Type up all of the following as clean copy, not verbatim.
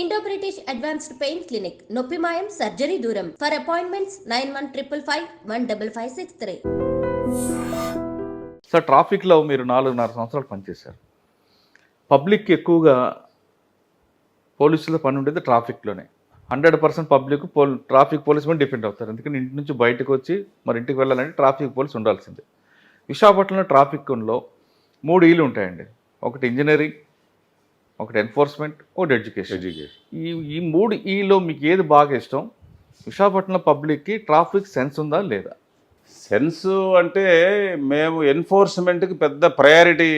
Indo British advanced pain clinic నొప్పి మాయం surgery దూరం ఫర్ అపాయింట్మెంట్స్ 9155515563. సార్ ట్రాఫిక్లో మీరు 4.5 సంవత్సరాలు పనిచేశారు. పబ్లిక్ ఎక్కువగా పోలీసుల పని ఉండేది ట్రాఫిక్లోనే. 100% పబ్లిక్ ట్రాఫిక్ పోలీస్ మీద డిపెండ్ అవుతారు. ఎందుకంటే ఇంటి నుంచి బయటకు వచ్చి మరి ఇంటికి వెళ్ళాలంటే ట్రాఫిక్ పోలీస్ ఉండాల్సిందే. విశాఖపట్నంలో ట్రాఫిక్లో 3 ఈలు ఉంటాయండి. ఒకటి ఇంజనీరింగ్, ఒకటి ఎన్ఫోర్స్మెంట్, ఒకటి ఎడ్యుకేషన్. ఈ 3 ఈలో మీకు ఏది బాగా ఇష్టం? విశాఖపట్నం పబ్లిక్కి ట్రాఫిక్ సెన్స్ ఉందా లేదా? సెన్స్ అంటే మేము ఎన్ఫోర్స్మెంట్కి పెద్ద ప్రయారిటీ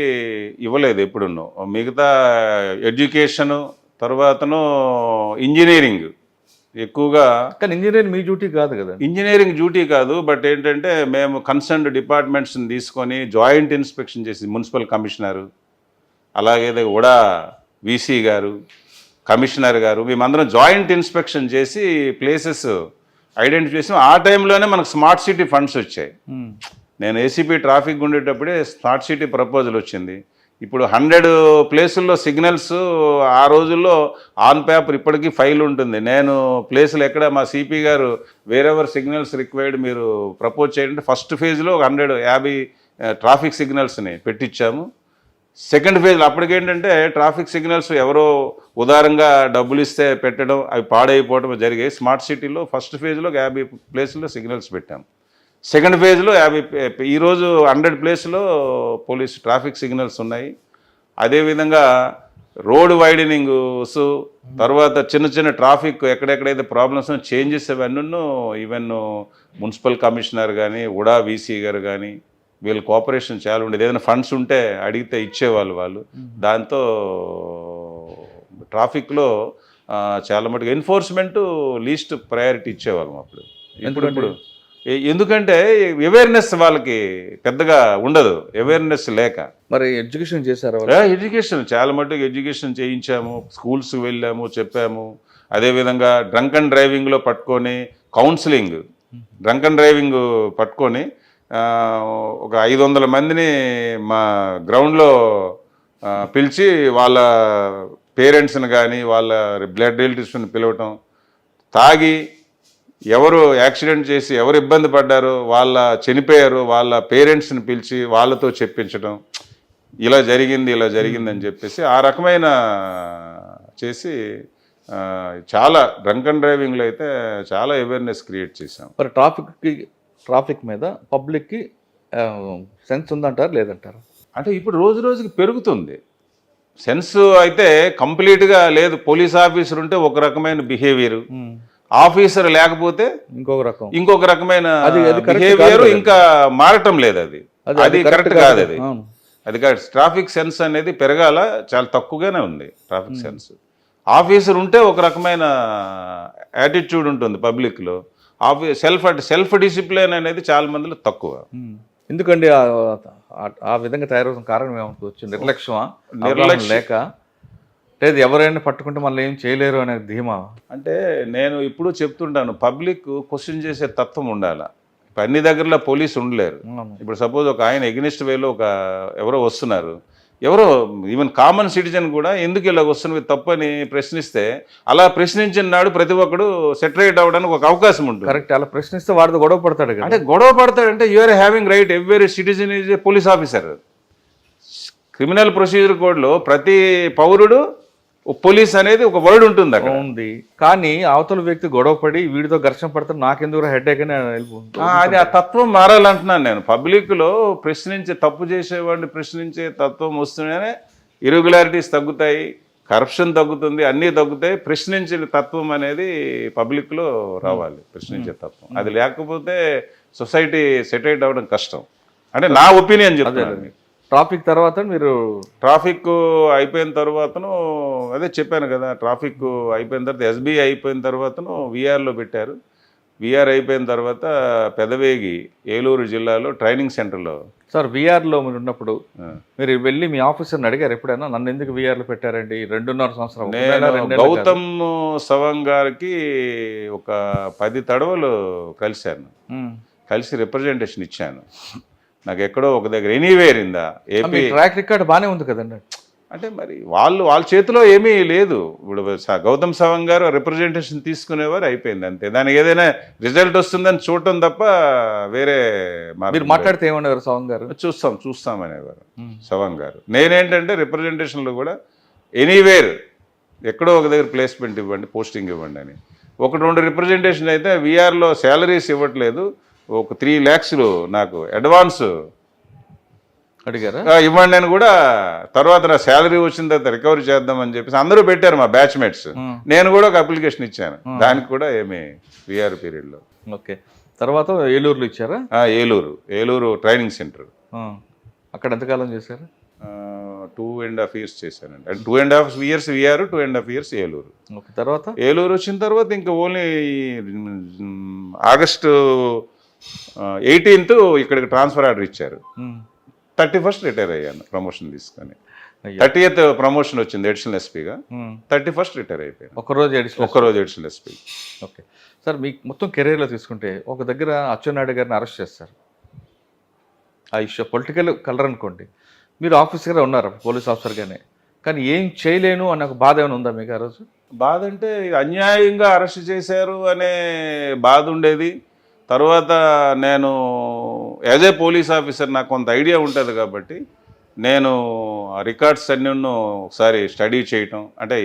ఇవ్వలేదు ఎప్పుడున్నో. మిగతా ఎడ్యుకేషను తర్వాతను ఇంజనీరింగ్ ఎక్కువగా. కానీ ఇంజనీరింగ్ మీ డ్యూటీ కాదు కదా? ఇంజనీరింగ్ డ్యూటీ కాదు, బట్ ఏంటంటే మేము కన్సర్న్డ్ డిపార్ట్మెంట్స్ని తీసుకొని జాయింట్ ఇన్స్పెక్షన్ చేసి మున్సిపల్ కమిషనరు, అలాగే కూడా వీసీ గారు, కమిషనర్ గారు, మేమందరం జాయింట్ ఇన్స్పెక్షన్ చేసి ప్లేసెస్ ఐడెంటిఫై చేసి ఆ టైంలోనే మనకు స్మార్ట్ సిటీ ఫండ్స్ వచ్చాయి. నేను ఏసీపీ ట్రాఫిక్ ఉండేటప్పుడే స్మార్ట్ సిటీ ప్రపోజల్ వచ్చింది. ఇప్పుడు 100 ప్లేసుల్లో సిగ్నల్స్ ఆ రోజుల్లో ఆన్ పేపర్ ఇప్పటికీ ఫైల్ ఉంటుంది. నేను ప్లేసులు ఎక్కడ మా సిపి గారు వేరెవర్ సిగ్నల్స్ రిక్వైర్డ్ మీరు ప్రపోజ్ చేయండి. ఫస్ట్ ఫేజ్లో 150 ట్రాఫిక్ సిగ్నల్స్ని పెట్టించాము. సెకండ్ ఫేజ్లో అప్పటికేంటంటే ట్రాఫిక్ సిగ్నల్స్ ఎవరో ఉదారంగా డబ్బులు ఇస్తే పెట్టడం, అవి పాడైపోవడం జరిగాయి. స్మార్ట్ సిటీలో ఫస్ట్ ఫేజ్లో 50 ప్లేసుల్లో సిగ్నల్స్ పెట్టాము. సెకండ్ ఫేజ్లో 50, ఈరోజు 100 ప్లేస్లో పోలీస్ ట్రాఫిక్ సిగ్నల్స్ ఉన్నాయి. అదేవిధంగా రోడ్ వైడనింగ్స్, తర్వాత చిన్న చిన్న ట్రాఫిక్ ఎక్కడెక్కడైతే ప్రాబ్లమ్స్ చేంజెస్ అవన్నీ ఈవెన్ మున్సిపల్ కమిషనర్ కానీ, ఉడా వీసీ గారు కానీ వీళ్ళ కోఆపరేషన్ చాలా ఉండేది. ఏదైనా ఫండ్స్ ఉంటే అడిగితే ఇచ్చేవాళ్ళు వాళ్ళు. దాంతో ట్రాఫిక్లో చాలా మటుకు ఎన్ఫోర్స్మెంట్ లీస్ట్ ప్రయారిటీ ఇచ్చేవాళ్ళం అప్పుడు. ఇప్పుడు ఎందుకంటే అవేర్నెస్ వాళ్ళకి పెద్దగా ఉండదు, అవేర్నెస్ లేక. మరి ఎడ్యుకేషన్ చేశారు? ఎడ్యుకేషన్ చాలా మటుకు ఎడ్యుకేషన్ చేయించాము, స్కూల్స్కి వెళ్ళాము, చెప్పాము. అదేవిధంగా డ్రంక్ అండ్ డ్రైవింగ్లో పట్టుకొని కౌన్సిలింగ్, డ్రంక్ అండ్ డ్రైవింగ్ పట్టుకొని ఒక 500 మందిని మా గ్రౌండ్లో పిలిచి వాళ్ళ పేరెంట్స్ని కానీ వాళ్ళ బ్లడ్ రిలేటివ్స్ని పిలవటం, తాగి ఎవరు యాక్సిడెంట్ చేసి ఎవరు ఇబ్బంది పడ్డారో వాళ్ళ చనిపోయారు వాళ్ళ పేరెంట్స్ని పిలిచి వాళ్ళతో చెప్పించడం, ఇలా జరిగింది అని చెప్పేసి ఆ రకమైన చేసి చాలా డ్రంక్ అండ్ డ్రైవింగ్లో అయితే చాలా అవేర్నెస్ క్రియేట్ చేశాం. మరి ట్రాఫిక్ మీద పబ్లిక్కి సెన్స్ ఉందంటారు లేదంటారు? అంటే ఇప్పుడు రోజు రోజుకి పెరుగుతుంది సెన్స్. అయితే కంప్లీట్గా లేదు. పోలీస్ ఆఫీసర్ ఉంటే ఒక రకమైన బిహేవియర్, ఆఫీసర్ లేకపోతే ఇంకొక రకమైన బిహేవియర్, ఇంకా మారటం లేదు. అది కరెక్ట్ కాదు. అది కాదు. ట్రాఫిక్ సెన్స్ అనేది పెరగాల, చాలా తక్కువగానే ఉంది ట్రాఫిక్ సెన్స్. ఆఫీసర్ ఉంటే ఒక రకమైన యాటిట్యూడ్ ఉంటుంది పబ్లిక్లో. సెల్ఫ్ డిసిప్లిన్ అనేది చాలా మందిలో తక్కువ. ఎందుకండి ఆ విధంగా తయారవుతున్న కారణం ఏమనుకోవచ్చు? నిర్లక్ష్యం లేక, లేదు ఎవరైనా పట్టుకుంటే మళ్ళీ ఏం చేయలేరు అనే ధీమా? అంటే నేను ఇప్పుడు చెప్తుంటాను, పబ్లిక్ క్వశ్చన్ చేసే తత్వం ఉండాలి. ఇప్పుడు అన్ని దగ్గరలో పోలీసు ఉండలేరు. ఇప్పుడు సపోజ్ ఒక ఆయన ఎగ్నిస్ట్ వేలో ఎవరో వస్తున్నారు, ఎవరో ఈవెన్ కామన్ సిటిజన్ కూడా ఎందుకు ఇలా వస్తున్నవి తప్పని ప్రశ్నిస్తే, అలా ప్రశ్నించిన నాడు ప్రతి ఒక్కడు సెటరేట్ అవ్వడానికి ఒక అవకాశం ఉంటుంది. కరెక్ట్. అలా ప్రశ్నిస్తే వాడితో గొడవ పడతాడు. అంటే గొడవ పడతాడంటే you are having right, every citizen is a police officer. Criminal procedure కోడ్లో ప్రతి పౌరుడు పోలీస్ అనేది ఒక వర్డ్ ఉంటుంది అక్కడ ఉంది. కానీ అవతల వ్యక్తి గొడవ పడి వీడితో ఘర్షణ పడతాడు, నాకెందుకు హెడ్ ఏక్ అని అది ఆ తత్వం మారాలంటున్నాను నేను. పబ్లిక్లో తప్పు చేసేవాడిని ప్రశ్నించే తత్వం వస్తూనే ఇరెగ్యులారిటీస్ తగ్గుతాయి, కరప్షన్ తగ్గుతుంది, అన్నీ తగ్గుతాయి. ప్రశ్నించే తత్వం అనేది పబ్లిక్లో రావాలి, ప్రశ్నించే తత్వం. అది లేకపోతే సొసైటీ సెటిల్ అవ్వడం కష్టం. అంటే నా ఒపీనియన్ చెప్తాను. ట్రాఫిక్ తర్వాత మీరు ట్రాఫిక్ అయిపోయిన తర్వాతను అదే చెప్పాను కదా, ట్రాఫిక్ అయిపోయిన తర్వాత ఎస్బీఐ అయిపోయిన తర్వాతను విఆర్లో పెట్టారు. విఆర్ అయిపోయిన తర్వాత పెదవేగి ఏలూరు జిల్లాలో ట్రైనింగ్ సెంటర్లో. సార్ విఆర్లో మీరు ఉన్నప్పుడు మీరు వెళ్ళి మీ ఆఫీసర్ని అడిగారు ఎప్పుడైనా, నన్ను ఎందుకు విఆర్లో పెట్టారండి? 2.5 సంవత్సరం. నేను గౌతమ్ సవంగ్ గారికి ఒక 10 తడవలు కలిశాను, కలిసి రిప్రజెంటేషన్ ఇచ్చాను. నాకు ఎక్కడో ఒక దగ్గర ఎనీవేర్ ఇందా ఏపీ ట్రాక్ రికార్డ్ బాగానే ఉంది కదండి. అంటే మరి వాళ్ళ చేతిలో ఏమీ లేదు. ఇప్పుడు గౌతమ్ సవాంగ్ గారు రిప్రజెంటేషన్ తీసుకునేవారు, అయిపోయింది అంతే. దానికి ఏదైనా రిజల్ట్ వస్తుందని చూడటం తప్ప వేరే మీరు మాట్లాడితే ఏమనేవారు సవాంగ్ గారు? చూస్తామనేవారు సవాంగ్ గారు. నేనేంటంటే రిప్రజెంటేషన్లో కూడా ఎనీవేర్ ఎక్కడో ఒక దగ్గర ప్లేస్మెంట్ ఇవ్వండి, పోస్టింగ్ ఇవ్వండి అని. 1-2 రిప్రజెంటేషన్ అయితే వీఆర్లో శాలరీస్ ఇవ్వట్లేదు, ఒక 3 lakhs నాకు అడ్వాన్స్ అడిగారా ఇవ్వండి అని కూడా. తర్వాత నా శాలరీ వచ్చిన తర్వాత రికవరీ చేద్దామని చెప్పేసి అందరూ పెట్టారు మా బ్యాచ్మేట్స్. నేను కూడా ఒక అప్లికేషన్ ఇచ్చాను, దానికి కూడా ఏమి వీఆర్ పీరియడ్లో. ఓకే, తర్వాత ఏలూరులో ఇచ్చారా? Eluru training centre. అక్కడ ఎంతకాలం చేశారు? 2.5 years చేశానండి. అంటే 2.5 years VR, 2.5 years Eluru. Okay, తర్వాత ఏలూరు వచ్చిన తర్వాత ఇంకా ఓన్లీ ఆగస్టు 18th ఇక్కడికి ట్రాన్స్ఫర్ ఆర్డర్ ఇచ్చారు. 31st రిటైర్ అయ్యాను ప్రమోషన్ తీసుకొని. 30th ప్రమోషన్ వచ్చింది అడిషనల్ ఎస్పీగా, 31st రిటైర్ అయిపోయాను. ఒక్కరోజు అడిషనల్ ఎస్పీ. ఓకే సార్, మీకు మొత్తం కెరీర్లో తీసుకుంటే ఒక దగ్గర అచ్చెన్నాయుడు గారిని అరెస్ట్ చేస్తారు, ఆ ఇష్యూ పొలిటికల్ కలర్ అనుకోండి. మీరు ఆఫీసర్గా ఉన్నారు, పోలీస్ ఆఫీసర్గానే, కానీ ఏం చేయలేను అన్న ఒక బాధ ఏమైనా ఉందా మీకు ఆ రోజు? బాధ అంటే అన్యాయంగా అరెస్ట్ చేశారు అనే బాధ ఉండేది. తర్వాత నేను యాజ్ ఏ పోలీస్ ఆఫీసర్ నాకు కొంత ఐడియా ఉంటుంది కాబట్టి నేను రికార్డ్స్ అన్నీ ఒకసారి స్టడీ చేయటం, అంటే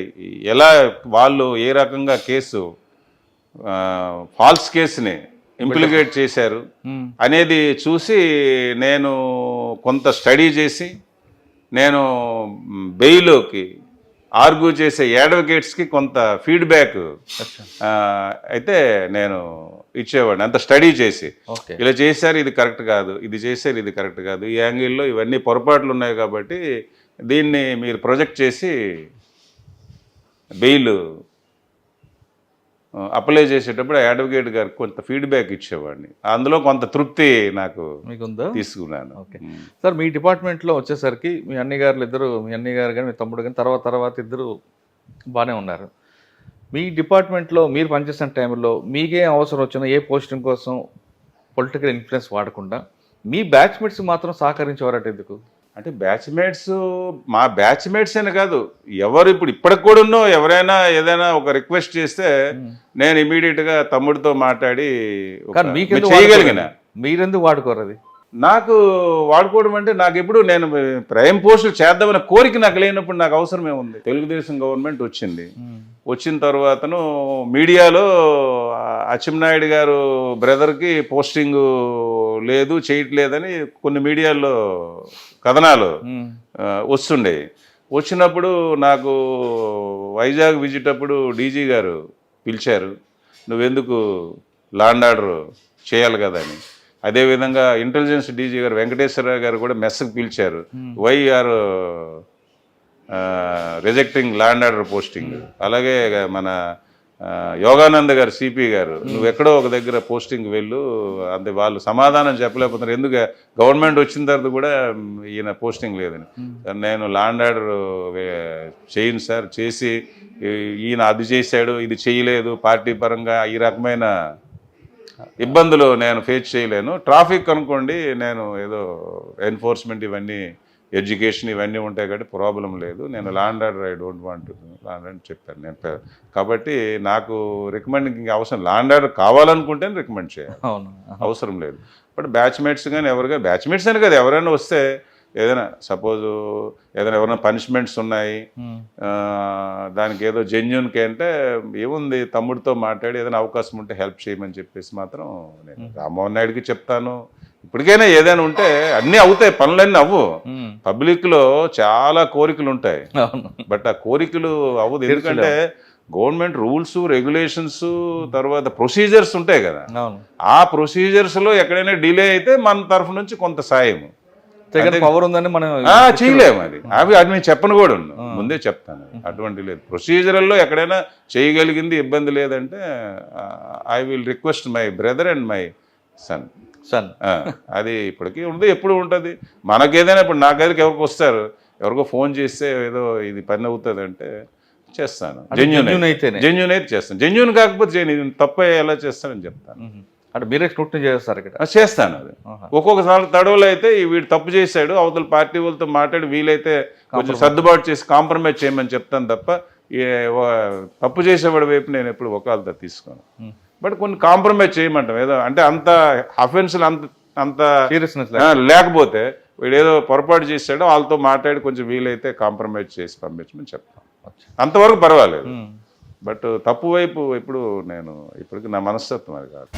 ఎలా వాళ్ళు ఏ రకంగా కేసు ఫాల్స్ కేసుని ఇంప్లికేట్ చేశారు అనేది చూసి నేను కొంత స్టడీ చేసి నేను బెయిల్కి ఆర్గ్యూ చేసే అడ్వకేట్స్కి కొంత ఫీడ్బ్యాక్ అయితే నేను ఇచ్చేవాడిని. అంత స్టడీ చేసి ఇలా చేశారు, ఇది కరెక్ట్ కాదు, ఇది చేశారు, ఇది కరెక్ట్ కాదు, ఈ యాంగిల్లో ఇవన్నీ పొరపాట్లు ఉన్నాయి కాబట్టి దీన్ని మీరు ప్రొజెక్ట్ చేసి బెయిల్ అప్లై చేసేటప్పుడు అడ్వకేట్ గారికి కొంత ఫీడ్బ్యాక్ ఇచ్చేవాడిని. అందులో కొంత తృప్తి నాకు తీసుకున్నాను. ఓకే సార్, మీ డిపార్ట్మెంట్లో వచ్చేసరికి మీ అన్నయ్య గారు కానీ మీ తమ్ముడు కానీ తర్వాత ఇద్దరు బాగానే ఉన్నారు. మీ డిపార్ట్మెంట్లో మీరు పనిచేసిన టైంలో మీకే అవసరం వచ్చినా ఏ పోస్టింగ్ కోసం పొలిటికల్ ఇన్ఫ్లుయెన్స్ వాడకుండా మీ బ్యాచ్మేట్స్ మాత్రం సహకరించేవారట ఎందుకు? అంటే మా బ్యాచ్మేట్స్ అని కాదు, ఎవరు ఇప్పటికి కూడా ఎవరైనా ఏదైనా ఒక రిక్వెస్ట్ చేస్తే నేను ఇమీడియట్గా తమ్ముడితో మాట్లాడి చేయగలిగిన. మీరెందుకు వాడుకోరు అది? నాకు వాడుకోవడం అంటే నాకు ఎప్పుడు నేను ప్రైమ్ పోస్టులు చేద్దామన్న కోరిక నాకు లేనప్పుడు నాకు అవసరం ఏముంది? తెలుగుదేశం గవర్నమెంట్ వచ్చిన తర్వాతను మీడియాలో అచ్చెన్నాయుడు గారు బ్రదర్కి పోస్టింగ్ లేదు, చేయట్లేదని కొన్ని మీడియాల్లో కథనాలు వచ్చినప్పుడు నాకు వైజాగ్ విజిట్ అప్పుడు డీజీ గారు పిలిచారు, నువ్వెందుకు లా అండ్ ఆర్డర్ చేయాలి కదా అని. అదేవిధంగా ఇంటెలిజెన్స్ డీజీ గారు వెంకటేశ్వరరావు గారు కూడా మెస్కి పిలిచారు, why are rejecting law and order posting. అలాగే మన యోగానంద్ గారు సిపి గారు, నువ్వు ఎక్కడో ఒక దగ్గర పోస్టింగ్ వెళ్ళు, అంతే వాళ్ళు సమాధానం చెప్పలేకపోతున్నారు, ఎందుకు గవర్నమెంట్ వచ్చిన తర్వాత కూడా ఈయన పోస్టింగ్ లేదని. నేను లా అండ్ ఆర్డర్ చేయను సార్, చేసి ఈయన అది చేశాడు, ఇది చేయలేదు, పార్టీ పరంగా ఈ రకమైన ఇబ్బందులు నేను ఫేస్ చేయలేను. ట్రాఫిక్ అనుకోండి, నేను ఏదో ఎన్ఫోర్స్మెంట్ ఇవన్నీ ఎడ్యుకేషన్ ఇవన్నీ ఉంటాయి కాబట్టి ప్రాబ్లం లేదు, నేను లా and order I don't want law and order చెప్పాను నేను. కాబట్టి నాకు రికమెండింగ్ అవసరం, లా అండ్ ఆర్డర్ కావాలనుకుంటే రికమెండ్ చేయాలి, అవసరం లేదు. బట్ బ్యాచ్మేట్స్ కానీ బ్యాచ్మేట్స్ అని కదా, ఎవరైనా వస్తే ఏదైనా సపోజు ఎవరైనా పనిష్మెంట్స్ ఉన్నాయి, దానికి ఏదో జెన్యున్కి అంటే ఏముంది, తమ్ముడితో మాట్లాడి ఏదైనా అవకాశం ఉంటే హెల్ప్ చేయమని చెప్పేసి మాత్రం నేను రామ్మోహన్ నాయుడికి చెప్తాను. ఇప్పటికైనా ఏదైనా ఉంటే అన్నీ అవుతాయి, పనులన్నీ అవ్వు. పబ్లిక్లో చాలా కోరికలు ఉంటాయి, బట్ ఆ కోరికలు అవ్వదు. ఎందుకంటే గవర్నమెంట్ రూల్స్ రెగ్యులేషన్స్ తర్వాత ప్రొసీజర్స్ ఉంటాయి కదా, ఆ ప్రొసీజర్స్లో ఎక్కడైనా డిలే అయితే మన తరఫు నుంచి కొంత సాయం పవర్ ఉందని మనం చేయలేము. అది నేను చెప్పను కూడా ముందే చెప్తాను, అటువంటి లేదు. ప్రొసీజర్లో ఎక్కడైనా చేయగలిగింది ఇబ్బంది లేదంటే I will request my brother and my son. అది ఇప్పటికీ ఉంది, ఎప్పుడు ఉంటుంది. మనకేదైనా ఇప్పుడు నా దగ్గరికి ఎవరికి వస్తారు, ఎవరికో ఫోన్ చేస్తే ఏదో ఇది పని అవుతుంది అంటే చేస్తాను, జెన్యూన్ అయితే చేస్తాను, జెన్యూన్ కాకపోతే చేయను, తప్ప ఎలా చేస్తానని చెప్తాను. అంటే మీరే స్క్రూటినీ చేస్తారు ఇక్కడ. చేస్తాను అది. ఆహా. ఒక్కొక్కసారి తడవలు అయితే వీడు తప్పు చేశాడు, అవతల పార్టీ వాళ్ళతో మాట్లాడి వీలైతే కొంచెం సర్దుబాటు చేసి కాంప్రమైజ్ చేయమని చెప్తాను తప్ప తప్పు చేసేవాడి వైపు నేను ఎప్పుడు ఒకళ్ళతో తీసుకోను. బట్ కొన్ని కాంప్రమైజ్ చేయమంటాం ఏదో, అంటే అంత అఫెన్స్లు అంత సీరియస్నెస్ లేకపోతే వీడు ఏదో పొరపాటు చేశాడో వాళ్ళతో మాట్లాడి కొంచెం వీలైతే కాంప్రమైజ్ చేసి పంపించమని చెప్తాం, అంతవరకు పర్వాలేదు. బట్ తప్పు వైపు ఇప్పుడు నేను ఇప్పటికి నా మనస్తత్వం అది కాదు.